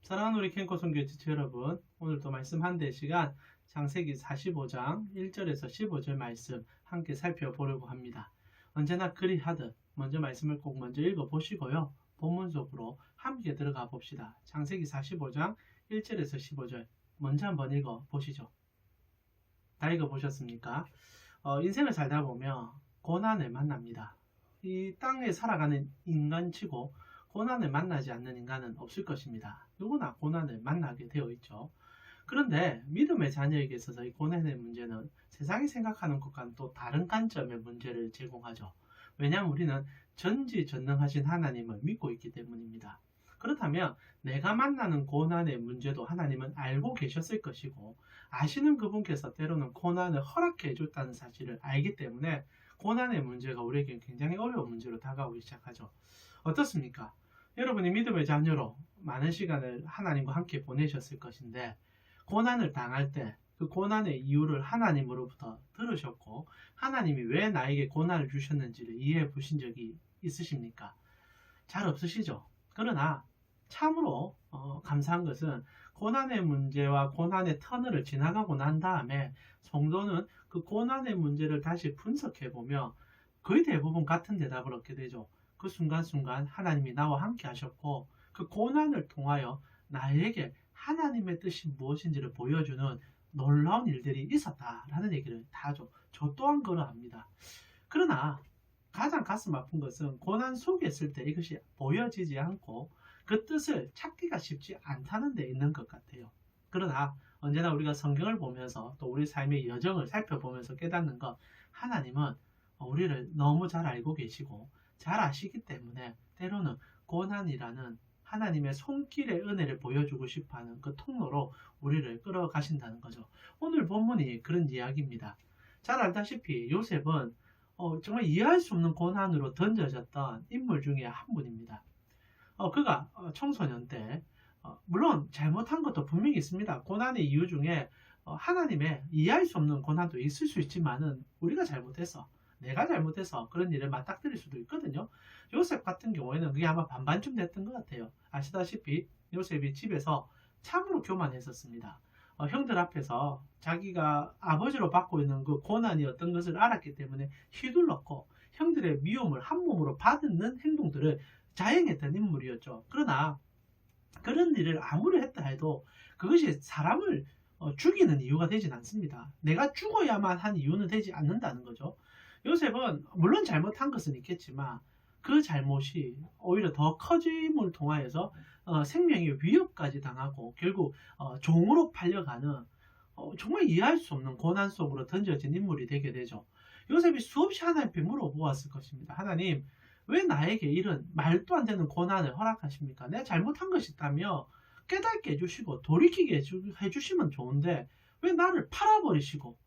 사랑하는 우리 캠코 선교 지체 여러분, 오늘도 말씀 한 대 시간 창세기 45장 1절에서 15절 말씀 함께 살펴보려고 합니다. 언제나 그리하듯 먼저 말씀을 꼭 먼저 읽어보시고요. 본문 속으로 함께 들어가 봅시다. 창세기 45장 1절에서 15절 먼저 한번 읽어보시죠. 다 읽어보셨습니까? 인생을 살다 보면 고난을 만납니다. 이 땅에 살아가는 인간치고 고난을 만나지 않는 인간은 없을 것입니다. 누구나 고난을 만나게 되어 있죠. 그런데 믿음의 자녀에게 있어서 이 고난의 문제는 세상이 생각하는 것과는 또 다른 관점의 문제를 제공하죠. 왜냐하면 우리는 전지전능하신 하나님을 믿고 있기 때문입니다. 그렇다면 내가 만나는 고난의 문제도 하나님은 알고 계셨을 것이고 아시는 그분께서 때로는 고난을 허락해 줬다는 사실을 알기 때문에 고난의 문제가 우리에게 굉장히 어려운 문제로 다가오기 시작하죠. 어떻습니까? 여러분이 믿음의 자녀로 많은 시간을 하나님과 함께 보내셨을 것인데 고난을 당할 때 그 고난의 이유를 하나님으로부터 들으셨고 하나님이 왜 나에게 고난을 주셨는지를 이해해 보신 적이 있으십니까? 잘 없으시죠? 그러나 참으로 감사한 것은 고난의 문제와 고난의 터널을 지나가고 난 다음에 성도는 그 고난의 문제를 다시 분석해보며 거의 대부분 같은 대답을 얻게 되죠. 그 순간순간 하나님이 나와 함께 하셨고 그 고난을 통하여 나에게 하나님의 뜻이 무엇인지를 보여주는 놀라운 일들이 있었다라는 얘기를 다 하죠. 저 또한 그러합니다. 그러나 가장 가슴 아픈 것은 고난 속에 있을 때 이것이 보여지지 않고 그 뜻을 찾기가 쉽지 않다는 데 있는 것 같아요. 그러나 언제나 우리가 성경을 보면서 또 우리 삶의 여정을 살펴보면서 깨닫는 것, 하나님은 우리를 너무 잘 알고 계시고 잘 아시기 때문에 때로는 고난이라는 하나님의 손길의 은혜를 보여주고 싶어하는 그 통로로 우리를 끌어가신다는 거죠. 오늘 본문이 그런 이야기입니다. 잘 알다시피 요셉은 정말 이해할 수 없는 고난으로 던져졌던 인물 중에 한 분입니다. 그가 청소년 때 물론 잘못한 것도 분명히 있습니다. 고난의 이유 중에 하나님의 이해할 수 없는 고난도 있을 수 있지만은 우리가 잘못해서 내가 잘못해서 그런 일을 맞닥뜨릴 수도 있거든요. 요셉 같은 경우에는 그게 아마 반반쯤 됐던 것 같아요. 아시다시피 요셉이 집에서 참으로 교만했었습니다. 형들 앞에서 자기가 아버지로 받고 있는 그 고난이 어떤 것을 알았기 때문에 휘둘렀고 형들의 미움을 한 몸으로 받는 행동들을 자행했던 인물이었죠. 그러나 그런 일을 아무리 했다 해도 그것이 사람을 죽이는 이유가 되진 않습니다. 내가 죽어야만 한 이유는 되지 않는다는 거죠. 요셉은 물론 잘못한 것은 있겠지만 그 잘못이 오히려 더 커짐을 통하여서 생명의 위협까지 당하고 결국 종으로 팔려가는 정말 이해할 수 없는 고난 속으로 던져진 인물이 되게 되죠. 요셉이 수없이 하나님께 물어보았을 것입니다. 하나님, 왜 나에게 이런 말도 안 되는 고난을 허락하십니까? 내가 잘못한 것이 있다며 깨닫게 해주시고 돌이키게 해주시면 좋은데 왜 나를 팔아버리시고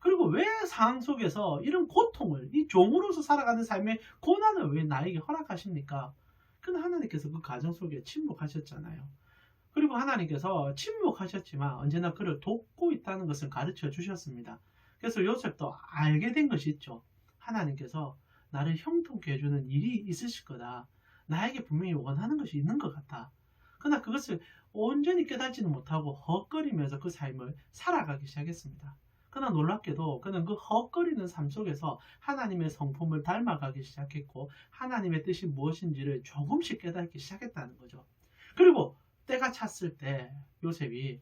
그리고 왜 상황 속에서 이런 고통을 이 종으로서 살아가는 삶의 고난을 왜 나에게 허락하십니까? 근데 하나님께서 그 가정 속에 침묵하셨잖아요. 그리고 하나님께서 침묵하셨지만 언제나 그를 돕고 있다는 것을 가르쳐 주셨습니다. 그래서 요셉도 알게 된 것이 있죠. 하나님께서 나를 형통케 해주는 일이 있으실 거다. 나에게 분명히 원하는 것이 있는 것 같다. 그러나 그것을 온전히 깨닫지는 못하고 헛거리면서 그 삶을 살아가기 시작했습니다. 그러나 놀랍게도 그는 그 헛거리는 삶 속에서 하나님의 성품을 닮아가기 시작했고 하나님의 뜻이 무엇인지를 조금씩 깨닫기 시작했다는 거죠. 그리고 때가 찼을 때 요셉이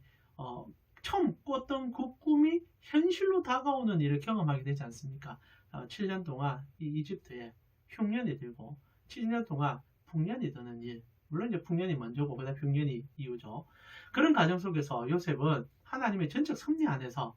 처음 꿨던 그 꿈이 현실로 다가오는 일을 경험하게 되지 않습니까? 7년 동안 이 이집트에 흉년이 들고 7년 동안 풍년이 드는 일, 물론 이제 풍년이 먼저고 그다음 흉년이 이유죠. 그런 과정 속에서 요셉은 하나님의 전적 섭리 안에서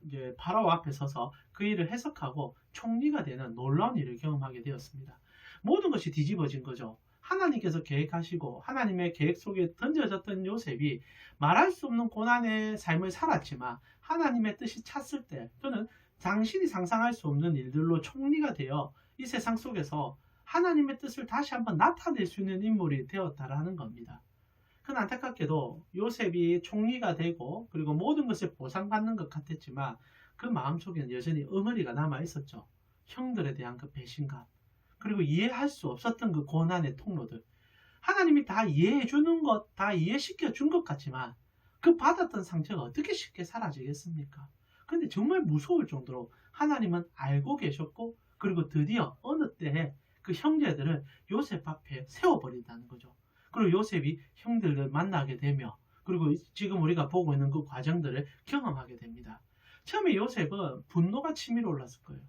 이제 파라오 앞에 서서 그 일을 해석하고 총리가 되는 놀라운 일을 경험하게 되었습니다. 모든 것이 뒤집어진 거죠. 하나님께서 계획하시고 하나님의 계획 속에 던져졌던 요셉이 말할 수 없는 고난의 삶을 살았지만 하나님의 뜻이 찼을 때 또는 당신이 상상할 수 없는 일들로 총리가 되어 이 세상 속에서 하나님의 뜻을 다시 한번 나타낼 수 있는 인물이 되었다라는 겁니다. 그건 안타깝게도 요셉이 총리가 되고 그리고 모든 것을 보상받는 것 같았지만 그 마음속에는 여전히 응어리가 남아 있었죠. 형들에 대한 그 배신감 그리고 이해할 수 없었던 그 고난의 통로들 하나님이 다 이해해 주는 것, 다 이해시켜 준 것 같지만 그 받았던 상처가 어떻게 쉽게 사라지겠습니까? 근데 정말 무서울 정도로 하나님은 알고 계셨고, 그리고 드디어 어느 때에 그 형제들을 요셉 앞에 세워버린다는 거죠. 그리고 요셉이 형들을 만나게 되며, 그리고 지금 우리가 보고 있는 그 과정들을 경험하게 됩니다. 처음에 요셉은 분노가 치밀어 올랐을 거예요.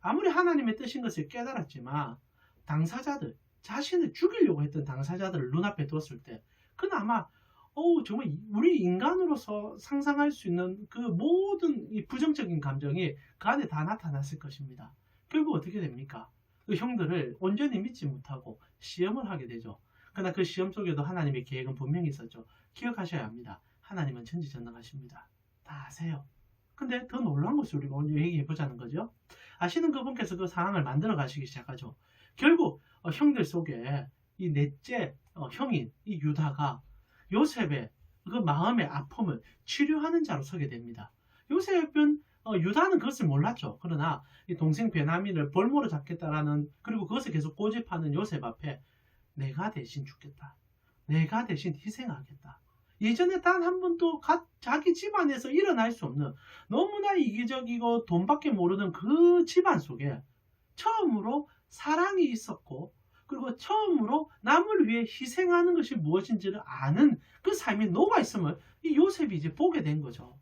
아무리 하나님의 뜻인 것을 깨달았지만 당사자들, 자신을 죽이려고 했던 당사자들을 눈앞에 뒀을 때 그는 아마 정말 우리 인간으로서 상상할 수 있는 그 모든 이 부정적인 감정이 그 안에 다 나타났을 것입니다. 결국 어떻게 됩니까? 그 형들을 온전히 믿지 못하고 시험을 하게 되죠. 그러나 그 시험 속에도 하나님의 계획은 분명히 있었죠. 기억하셔야 합니다. 하나님은 전지전능하십니다. 다 아세요. 근데 더 놀라운 것을 우리가 오늘 얘기해 보자는 거죠. 아시는 그분께서 그 상황을 만들어 가시기 시작하죠. 결국 형들 속에 이 넷째 형인 이 유다가 요셉의 그 마음의 아픔을 치료하는 자로 서게 됩니다. 요셉은 유다는 그것을 몰랐죠. 그러나 이 동생 베냐민을 볼모로 잡겠다라는, 그리고 그것을 계속 고집하는 요셉 앞에 내가 대신 죽겠다, 내가 대신 희생하겠다, 예전에 단 한 번도 자기 집안에서 일어날 수 없는 너무나 이기적이고 돈밖에 모르는 그 집안 속에 처음으로 사랑이 있었고, 그리고 처음으로 남을 위해 희생하는 것이 무엇인지를 아는 그 삶이 녹아있음을 이 요셉이 이제 보게 된 거죠.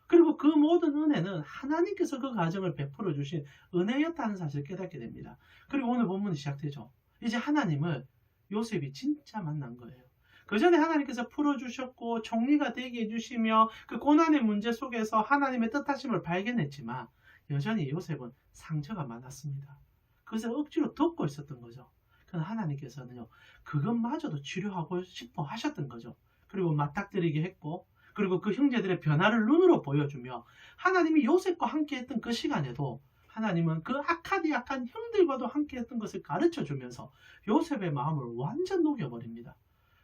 그리고 그 모든 은혜는 하나님께서 그 가정을 베풀어 주신 은혜였다는 사실을 깨닫게 됩니다. 그리고 오늘 본문이 시작되죠. 이제 하나님을 요셉이 진짜 만난 거예요. 그 전에 하나님께서 풀어주셨고 총리가 되게 해주시며 그 고난의 문제 속에서 하나님의 뜻하심을 발견했지만 여전히 요셉은 상처가 많았습니다. 그것을 억지로 덮고 있었던 거죠. 그러나 하나님께서는요, 그것마저도 치료하고 싶어 하셨던 거죠. 그리고 맞닥뜨리게 했고, 그리고 그 형제들의 변화를 눈으로 보여주며 하나님이 요셉과 함께 했던 그 시간에도 하나님은 그 악한 형들과도 함께 했던 것을 가르쳐 주면서 요셉의 마음을 완전 녹여버립니다.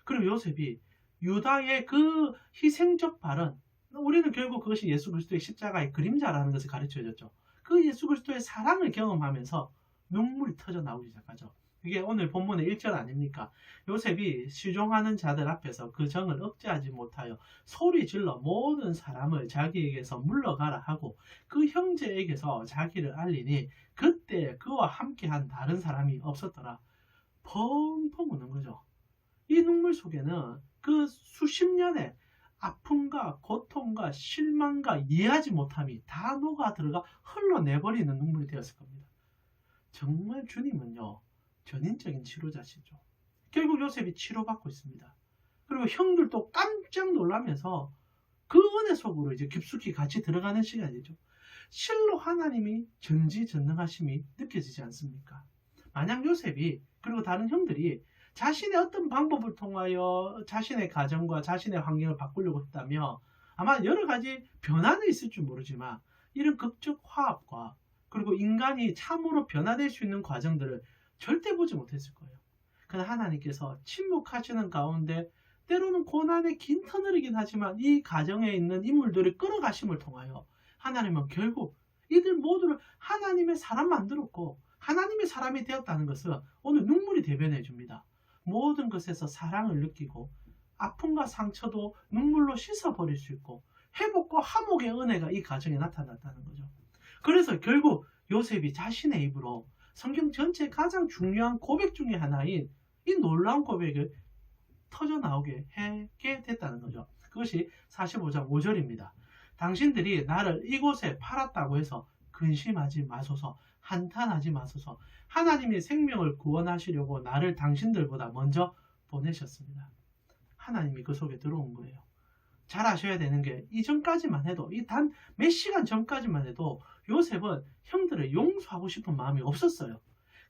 그리고 요셉이 유다의 그 희생적 발언, 우리는 결국 그것이 예수 그리스도의 십자가의 그림자라는 것을 가르쳐줬죠. 그 예수 그리스도의 사랑을 경험하면서 눈물이 터져 나오기 시작하죠. 이게 오늘 본문의 1절 아닙니까? 요셉이 시종하는 자들 앞에서 그 정을 억제하지 못하여 소리 질러 모든 사람을 자기에게서 물러가라 하고 그 형제에게서 자기를 알리니 그때 그와 함께한 다른 사람이 없었더라. 펑펑 우는 거죠. 이 눈물 속에는 그 수십 년의 아픔과 고통과 실망과 이해하지 못함이 다 녹아 들어가 흘러내버리는 눈물이 되었을 겁니다. 정말 주님은요, 전인적인 치료자시죠. 결국 요셉이 치료받고 있습니다. 그리고 형들도 깜짝 놀라면서 그 은혜 속으로 이제 깊숙이 같이 들어가는 시간이죠. 실로 하나님이 전지전능하심이 느껴지지 않습니까? 만약 요셉이, 그리고 다른 형들이 자신의 어떤 방법을 통하여 자신의 가정과 자신의 환경을 바꾸려고 했다면 아마 여러 가지 변화는 있을 줄 모르지만 이런 극적 화합과 그리고 인간이 참으로 변화될 수 있는 과정들을 절대 보지 못했을 거예요. 그러나 하나님께서 침묵하시는 가운데 때로는 고난의 긴 터널이긴 하지만 이 가정에 있는 인물들을 끌어가심을 통하여 하나님은 결국 이들 모두를 하나님의 사람 만들었고 하나님의 사람이 되었다는 것을 오늘 눈물이 대변해 줍니다. 모든 것에서 사랑을 느끼고 아픔과 상처도 눈물로 씻어버릴 수 있고 회복과 화목의 은혜가 이 가정에 나타났다는 거죠. 그래서 결국 요셉이 자신의 입으로 성경 전체 가장 중요한 고백 중에 하나인 이 놀라운 고백을 터져나오게 하게 됐다는 거죠. 그것이 45장 5절입니다. 당신들이 나를 이곳에 팔았다고 해서 근심하지 마소서, 한탄하지 마소서. 하나님이 생명을 구원하시려고 나를 당신들보다 먼저 보내셨습니다. 하나님이 그 속에 들어온 거예요. 잘 아셔야 되는 게 이전까지만 해도, 이 단 몇 시간 전까지만 해도 요셉은 형들을 용서하고 싶은 마음이 없었어요.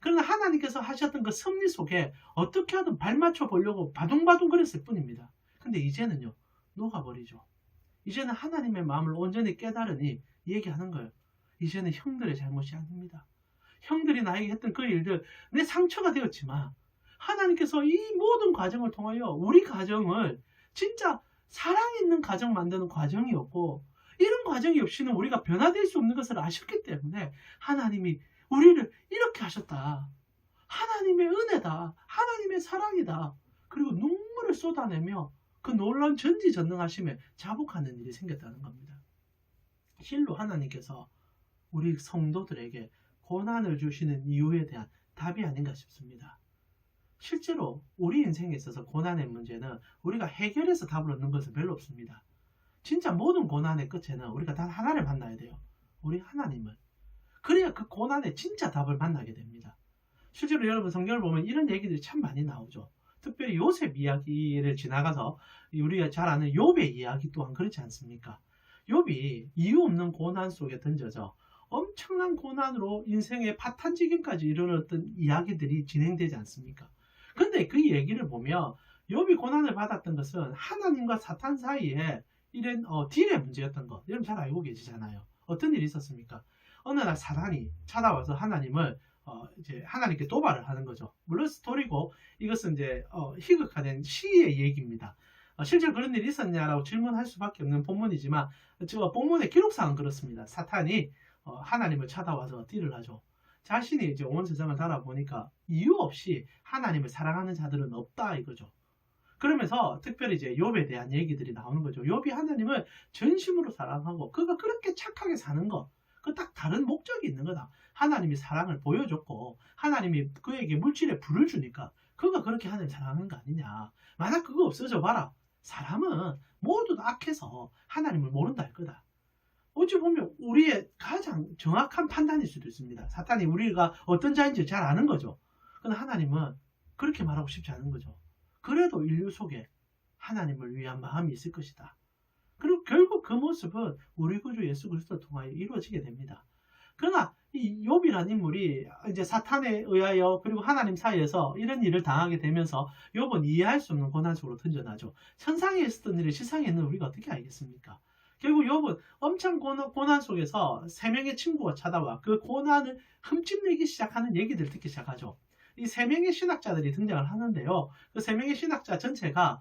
그러나 하나님께서 하셨던 그 섭리 속에 어떻게 하든 발맞춰 보려고 바둥바둥 그랬을 뿐입니다. 근데 이제는요, 녹아버리죠. 이제는 하나님의 마음을 온전히 깨달으니 얘기하는 거예요. 이제는 형들의 잘못이 아닙니다. 형들이 나에게 했던 그 일들, 내 상처가 되었지만 하나님께서 이 모든 과정을 통하여 우리 가정을 진짜 사랑 있는 가정 만드는 과정이었고, 이런 과정이 없이는 우리가 변화될 수 없는 것을 아셨기 때문에 하나님이 우리를 이렇게 하셨다. 하나님의 은혜다. 하나님의 사랑이다. 그리고 눈물을 쏟아내며 그 놀라운 전지전능하심에 자복하는 일이 생겼다는 겁니다. 실로 하나님께서 우리 성도들에게 고난을 주시는 이유에 대한 답이 아닌가 싶습니다. 실제로 우리 인생에 있어서 고난의 문제는 우리가 해결해서 답을 얻는 것은 별로 없습니다. 진짜 모든 고난의 끝에는 우리가 단 하나를 만나야 돼요. 우리 하나님을. 그래야 그 고난의 진짜 답을 만나게 됩니다. 실제로 여러분 성경을 보면 이런 얘기들이 참 많이 나오죠. 특별히 요셉 이야기를 지나가서 우리가 잘 아는 욥의 이야기 또한 그렇지 않습니까? 욥이 이유 없는 고난 속에 던져져 엄청난 고난으로 인생의 파탄지경까지 이르렀던 이야기들이 진행되지 않습니까? 근데 그 얘기를 보면 욥이 고난을 받았던 것은 하나님과 사탄 사이에 이런 딜의 문제였던 것. 여러분 잘 알고 계시잖아요. 어떤 일이 있었습니까? 어느 날 사탄이 찾아와서 하나님을 이제 하나님께 도발을 하는 거죠. 물론 스토리고 이것은 이제 희극화된 시의 얘기입니다. 실제로 그런 일이 있었냐라고 질문할 수밖에 없는 본문이지만 본문의 기록상은 그렇습니다. 사탄이 하나님을 찾아와서 딜을 하죠. 자신이 이제 온 세상을 달아보니까 이유 없이 하나님을 사랑하는 자들은 없다 이거죠. 그러면서 특별히 이제 욥에 대한 얘기들이 나오는 거죠. 욥이 하나님을 전심으로 사랑하고 그가 그렇게 착하게 사는 것, 그 딱 다른 목적이 있는 거다. 하나님이 사랑을 보여줬고 하나님이 그에게 물질에 불을 주니까 그가 그렇게 하나님 사랑하는 거 아니냐. 만약 그거 없어져 봐라. 사람은 모두 다 악해서 하나님을 모른다 할 거다. 어찌 보면 우리의 가장 정확한 판단일 수도 있습니다. 사탄이 우리가 어떤 자인지 잘 아는 거죠. 그런데 하나님은 그렇게 말하고 싶지 않은 거죠. 그래도 인류 속에 하나님을 위한 마음이 있을 것이다. 그리고 결국 그 모습은 우리 구주 예수 그리스도를 통하여 이루어지게 됩니다. 그러나 이 욥이라는 인물이 이제 사탄에 의하여 그리고 하나님 사이에서 이런 일을 당하게 되면서 욥은 이해할 수 없는 고난 속으로 던져나죠. 천상에 있었던 일을 지상에 있는 우리가 어떻게 알겠습니까? 결국 욥은 엄청 고난 속에서 세 명의 친구가 찾아와 그 고난을 흠집내기 시작하는 얘기들을 듣기 시작하죠. 이 세 명의 신학자들이 등장을 하는데요. 그 세 명의 신학자 전체가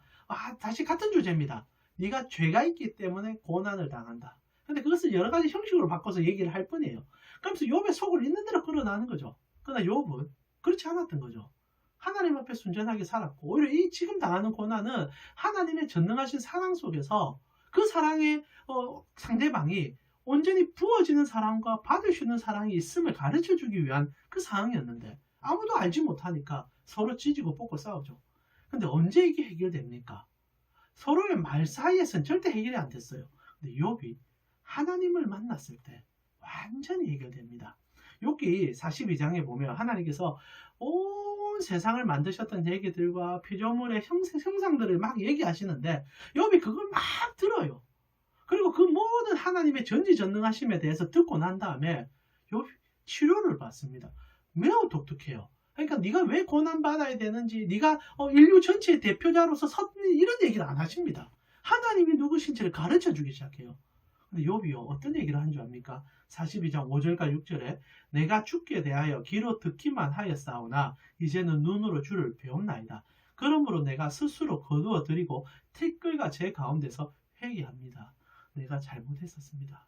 다시 같은 주제입니다. 네가 죄가 있기 때문에 고난을 당한다. 근데 그것을 여러 가지 형식으로 바꿔서 얘기를 할 뿐이에요. 그러면서 욥의 속을 있는 대로 끌어나는 거죠. 그러나 욥은 그렇지 않았던 거죠. 하나님 앞에 순전하게 살았고 오히려 이 지금 당하는 고난은 하나님의 전능하신 사랑 속에서 그 사랑의 상대방이 온전히 부어지는 사랑과 받을 수 있는 사랑이 있음을 가르쳐주기 위한 그 상황이었는데 아무도 알지 못하니까 서로 찢고 뽑고 싸우죠. 근데 언제 이게 해결됩니까? 서로의 말 사이에서는 절대 해결이 안 됐어요. 근데 욥이 하나님을 만났을 때 완전히 해결됩니다. 욥기 42장에 보면 하나님께서 온 세상을 만드셨던 얘기들과 피조물의 형상들을 막 얘기하시는데 욥이 그걸 막 들어요. 그리고 그 모든 하나님의 전지전능하심에 대해서 듣고 난 다음에 욥이 치료를 받습니다. 매우 독특해요. 그러니까 네가 왜 고난받아야 되는지 네가 인류 전체의 대표자로서 이런 얘기를 안 하십니다. 하나님이 누구신지를 가르쳐주기 시작해요. 근데 욥이요 어떤 얘기를 한 줄 압니까? 42장 5절과 6절에 내가 주께 대하여 귀로 듣기만 하였사오나 이제는 눈으로 주를 배웠나이다. 그러므로 내가 스스로 거두어 드리고 티끌과 제 가운데서 회개합니다. 내가 잘못했었습니다.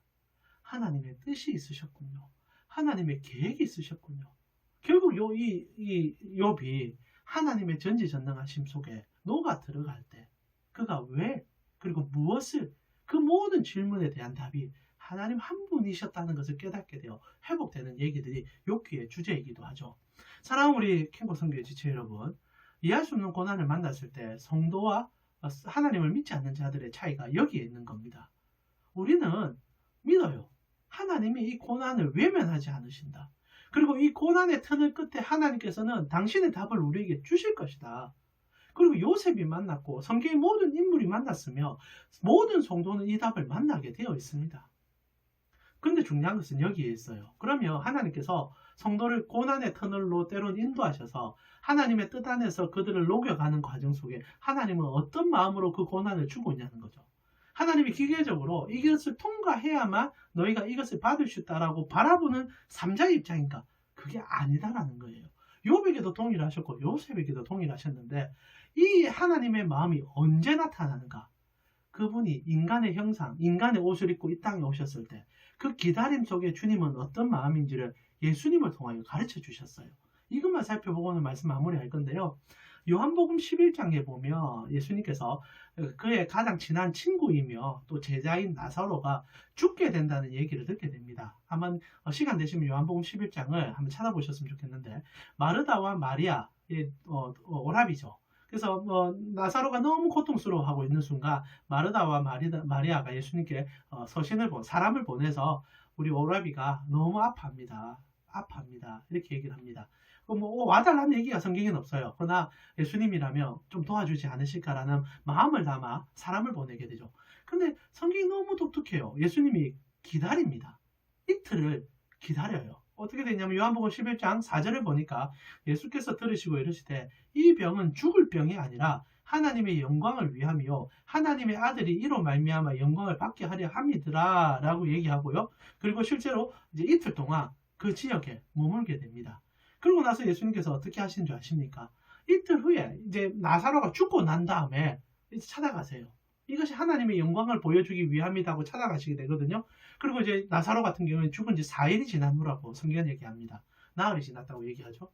하나님의 뜻이 있으셨군요. 하나님의 계획이 있으셨군요. 결국 이 욥이 하나님의 전지전능하심 속에 녹아 들어갈 때 그가 왜 그리고 무엇을 그 모든 질문에 대한 답이 하나님 한 분이셨다는 것을 깨닫게 되어 회복되는 얘기들이 욥기의 주제이기도 하죠. 사랑하는 우리 캠프 성교의 지체 여러분, 이해할 수 없는 고난을 만났을 때 성도와 하나님을 믿지 않는 자들의 차이가 여기에 있는 겁니다. 우리는 믿어요. 하나님이 이 고난을 외면하지 않으신다. 그리고 이 고난의 터널 끝에 하나님께서는 당신의 답을 우리에게 주실 것이다. 그리고 요셉이 만났고 성경의 모든 인물이 만났으며 모든 성도는 이 답을 만나게 되어 있습니다. 그런데 중요한 것은 여기에 있어요. 그러면 하나님께서 성도를 고난의 터널로 때론 인도하셔서 하나님의 뜻 안에서 그들을 녹여가는 과정 속에 하나님은 어떤 마음으로 그 고난을 주고 있냐는 거죠. 하나님이 기계적으로 이것을 통과해야만 너희가 이것을 받을 수 있다라고 바라보는 삼자의 입장인가? 그게 아니다라는 거예요. 욥에게도 동일하셨고 요셉에게도 동일하셨는데 이 하나님의 마음이 언제 나타나는가? 그분이 인간의 형상, 인간의 옷을 입고 이 땅에 오셨을 때 그 기다림 속에 주님은 어떤 마음인지를 예수님을 통하여 가르쳐 주셨어요. 이것만 살펴보고는 말씀 마무리할 건데요. 요한복음 11장에 보면 예수님께서 그의 가장 친한 친구이며 또 제자인 나사로가 죽게 된다는 얘기를 듣게 됩니다. 한번 시간 되시면 요한복음 11장을 한번 찾아보셨으면 좋겠는데, 마르다와 마리아의 오라비죠. 그래서 나사로가 너무 고통스러워하고 있는 순간 마르다와 마리아가 예수님께 사람을 보내서 우리 오라비가 너무 아파합니다. 이렇게 얘기를 합니다. 와달라는 얘기가 성경에는 없어요. 그러나 예수님이라면 좀 도와주지 않으실까라는 마음을 담아 사람을 보내게 되죠. 근데 성경이 너무 독특해요. 예수님이 기다립니다. 이틀을 기다려요. 어떻게 되냐면 요한복음 11장 4절을 보니까 예수께서 들으시고 이르시되 이 병은 죽을 병이 아니라 하나님의 영광을 위함이요 하나님의 아들이 이로 말미암아 영광을 받게 하려 함이더라 라고 얘기하고요. 그리고 실제로 이제 이틀 동안 그 지역에 머물게 됩니다. 그러고 나서 예수님께서 어떻게 하신 줄 아십니까? 이틀 후에 이제 나사로가 죽고 난 다음에 이제 찾아가세요. 이것이 하나님의 영광을 보여주기 위함이라고 찾아가시게 되거든요. 그리고 이제 나사로 같은 경우는 죽은 지 4일이 지난 후라고 성경은 얘기합니다. 나흘이 지났다고 얘기하죠.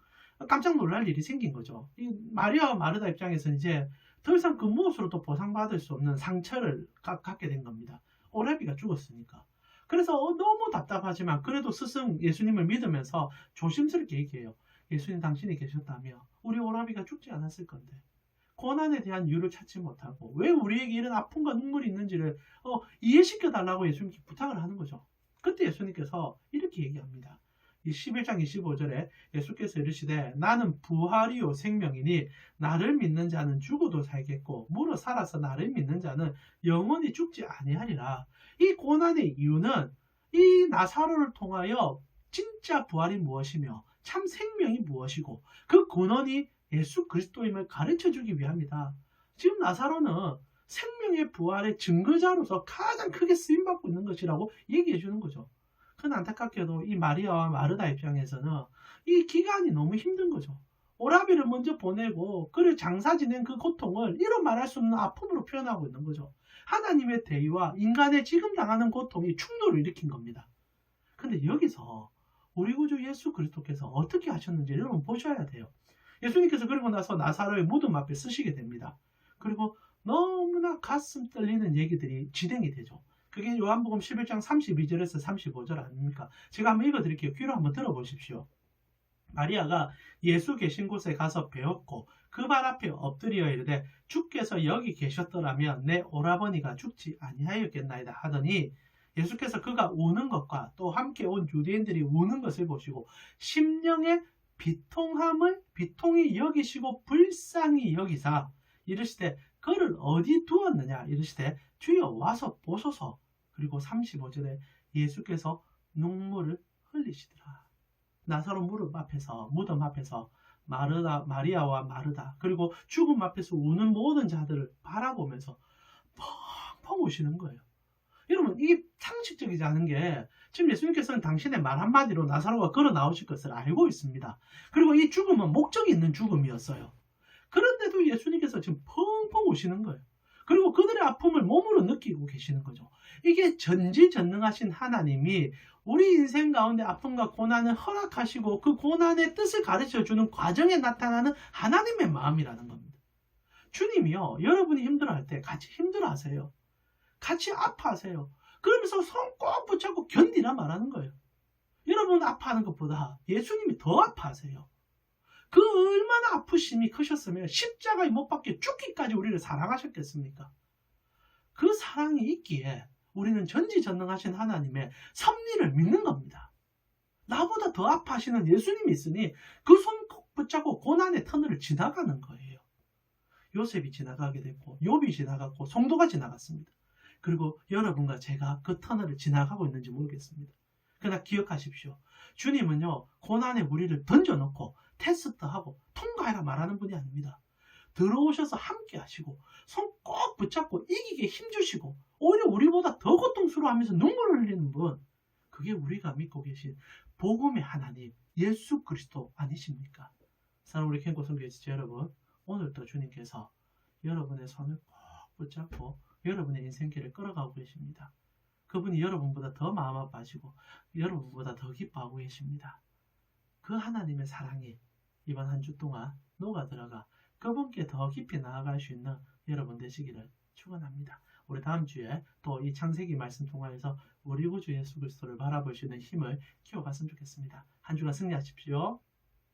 깜짝 놀랄 일이 생긴 거죠. 이 마리아와 마르다 입장에서는 이제 더 이상 그 무엇으로도 보상받을 수 없는 상처를 갖게 된 겁니다. 오라비가 죽었으니까. 그래서 너무 답답하지만 그래도 스승 예수님을 믿으면서 조심스럽게 얘기해요. 예수님 당신이 계셨다며 우리 오라비가 죽지 않았을 건데 고난에 대한 이유를 찾지 못하고 왜 우리에게 이런 아픔과 눈물이 있는지를 이해시켜 달라고 예수님께 부탁을 하는 거죠. 그때 예수님께서 이렇게 얘기합니다. 이 11장 25절에 예수께서 이르시되 나는 부활이요 생명이니 나를 믿는 자는 죽어도 살겠고 물어 살아서 나를 믿는 자는 영원히 죽지 아니하리라. 이 고난의 이유는 이 나사로를 통하여 진짜 부활이 무엇이며 참 생명이 무엇이고 그 근원이 예수 그리스도임을 가르쳐주기 위함이다. 지금 나사로는 생명의 부활의 증거자로서 가장 크게 쓰임받고 있는 것이라고 얘기해 주는 거죠. 그건 안타깝게도 이 마리아와 마르다 입장에서는 이 기간이 너무 힘든 거죠. 오라비를 먼저 보내고 그를 장사 지낸 그 고통을 이로 말할 수 없는 아픔으로 표현하고 있는 거죠. 하나님의 대의와 인간의 지금 당하는 고통이 충돌을 일으킨 겁니다. 근데 여기서 우리 구주 예수 그리스도께서 어떻게 하셨는지 여러분 보셔야 돼요. 예수님께서 그러고 나서 나사로의 무덤 앞에 쓰시게 됩니다. 그리고 너무나 가슴 떨리는 얘기들이 진행이 되죠. 그게 요한복음 11장 32절에서 35절 아닙니까? 제가 한번 읽어드릴게요. 귀로 한번 들어보십시오. 마리아가 예수 계신 곳에 가서 배웠고 그 발 앞에 엎드려 이르되 주께서 여기 계셨더라면 내 오라버니가 죽지 아니하였겠나이다 하더니 예수께서 그가 우는 것과 또 함께 온 유대인들이 우는 것을 보시고 심령의 비통히 여기시고 불쌍히 여기사 이르시되 그를 어디 두었느냐 이르시되 주여 와서 보소서. 그리고 35절에 예수께서 눈물을 흘리시더라. 나사로 무덤 앞에서 마리아와 마르다 그리고 죽음 앞에서 우는 모든 자들을 바라보면서 펑펑 우시는 거예요. 여러분 이게 상식적이지 않은 게 지금 예수님께서는 당신의 말 한마디로 나사로가 걸어 나오실 것을 알고 있습니다. 그리고 이 죽음은 목적이 있는 죽음이었어요. 그런데도 예수님께서 지금 펑펑 우시는 거예요. 그리고 그들의 아픔을 몸으로 느끼고 계시는 거죠. 이게 전지전능하신 하나님이 우리 인생 가운데 아픔과 고난을 허락하시고 그 고난의 뜻을 가르쳐주는 과정에 나타나는 하나님의 마음이라는 겁니다. 주님이요, 여러분이 힘들어할 때 같이 힘들어하세요. 같이 아파하세요. 그러면서 손 꼭 붙잡고 견디라 말하는 거예요. 여러분 아파하는 것보다 예수님이 더 아파하세요. 그 얼마나 아프심이 크셨으면 십자가에 못 박혀 죽기까지 우리를 사랑하셨겠습니까? 그 사랑이 있기에 우리는 전지전능하신 하나님의 섭리를 믿는 겁니다. 나보다 더 아파하시는 예수님이 있으니 그 손 꼭 붙잡고 고난의 터널을 지나가는 거예요. 요셉이 지나가게 됐고 욥이 지나갔고 성도가 지나갔습니다. 그리고 여러분과 제가 그 터널을 지나가고 있는지 모르겠습니다. 그러나 기억하십시오. 주님은요, 고난의 우리를 던져놓고 테스트하고 통과해라 말하는 분이 아닙니다. 들어오셔서 함께 하시고 손 꼭 붙잡고 이기게 힘주시고 오히려 우리보다 더 고통스러워하면서 눈물을 흘리는 분, 그게 우리가 믿고 계신 복음의 하나님 예수 그리스도 아니십니까? 사랑하는 우리 캠코 성교지체 여러분, 오늘도 주님께서 여러분의 손을 꼭 붙잡고 여러분의 인생길을 끌어가고 계십니다. 그분이 여러분보다 더 마음 아파하시고 여러분보다 더 기뻐하고 계십니다. 그 하나님의 사랑이 이번 한 주 동안 녹아들어가 그분께 더 깊이 나아갈 수 있는 여러분 되시기를 축원합니다. 우리 다음 주에 또 이 창세기 말씀 통하여서 우리 구주 예수 그리스도를 바라볼 수 있는 힘을 키워갔으면 좋겠습니다. 한 주간 승리하십시오.